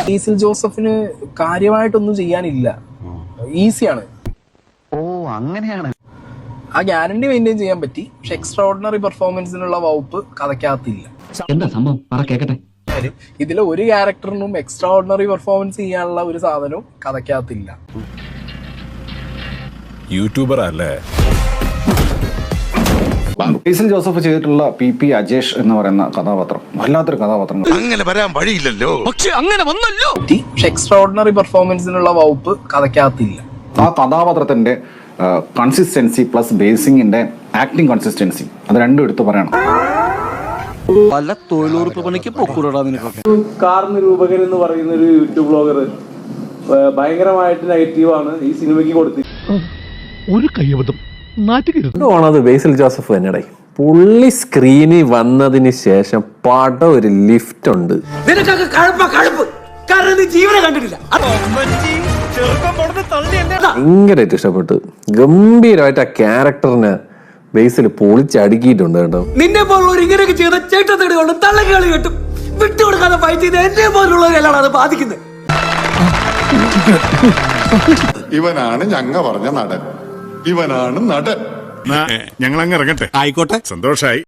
ബേസിൽ ജോസഫിന് കാര്യമായിട്ടൊന്നും ചെയ്യാനില്ല, ഈസിയാണ്. ഓ അങ്ങനെയാണ്. ആ ഗ്യാരണ്ടി മെയിൻറ്റെയിൻ ചെയ്യാൻ പറ്റി. പക്ഷെ എക്സ്ട്രാ ഓർഡിനറി പെർഫോമൻസിനുള്ള വകുപ്പ് കഥയ്ക്കകത്തില്ല. എന്താ സംഭവം പറ കേക്കട്ടെ. ഇതിലെ ഒരു ക്യാരക്ടറിനും എക്സ്ട്രാ ഓർഡിനറി പെർഫോമൻസ് ചെയ്യാനുള്ള ഒരു സാധനവും കഥയ്ക്കകത്തില്ല. യൂട്യൂബർ അല്ലേ? ബേസിൽ ജോസഫ് ചെയ്തിട്ടുള്ള PP അജേഷ് എന്ന് പറയുന്ന കഥാപാത്രം വല്ലാത്തൊരു കഥാപാത്രം. അങ്ങനെ വരാൻ വഴിയില്ലല്ലോ. പക്ഷെ അങ്ങനെ വന്നല്ലോ. പക്ഷെ എക്സ്ട്രാ ഓർഡിനറി പെർഫോമൻസിനുള്ള വകുപ്പ് കഥയ്ക്കകത്തില്ല. ആ കഥാപാത്രത്തിന്റെ കൺസിസ്റ്റൻസി പ്ലസ് ബേസിങ്ങിന്റെ ആക്ടിങ് കൺസിസ്റ്റൻസി, അത് രണ്ടും എടുത്ത് പറയണം. പല തൊഴിലുറപ്പ് പണിക്ക് പൊക്കൂടാ നിനക്കൊക്കെ. കാർ നിരൂപകൻ എന്ന് പറയുന്ന ഒരു യൂട്യൂബ് ബ്ലോഗർ ഭയങ്കരമായിട്ട് നെഗറ്റീവാണ് ഈ സിനിമയ്ക്ക് കൊടുത്തിരിക്കുന്നത്. ഒരു കയ്യബദ്ധം നാട്ടുകരുത്. ബേസിൽ ജോസഫ് തന്നെ പുള്ളി സ്ക്രീനിൽ വന്നതിന് ശേഷം പടം ഒരു ലിഫ്റ്റ് ഉണ്ട്. ഭയങ്കരമായിട്ട് ഇഷ്ടപ്പെട്ടു. ഗംഭീരമായിട്ട് ആ ക്യാരക്ടറിന് ബേസിൽ പൊളിച്ചടുക്കിയിട്ടുണ്ട് കേട്ടോ. നിന്നെ പോലുള്ളവർ ഇങ്ങനെയൊക്കെ ചെയ്ത ചേട്ടത്തേടുകൊണ്ട് തള്ളകളി കെട്ടും വിട്ടുകൊടുക്കാതെ ഫൈറ്റ് ചെയ്ത് എന്നെ പോലുള്ളവരെല്ലാം അത് ബാധിക്കുന്നത്. ഇവനാണ് ഞങ്ങ പറഞ്ഞ നടൻ. ഇവനാണ് നടൻ. ഞങ്ങൾ അങ്ങ് ഇറങ്ങട്ടെ. ആയിക്കോട്ടെ, സന്തോഷായി.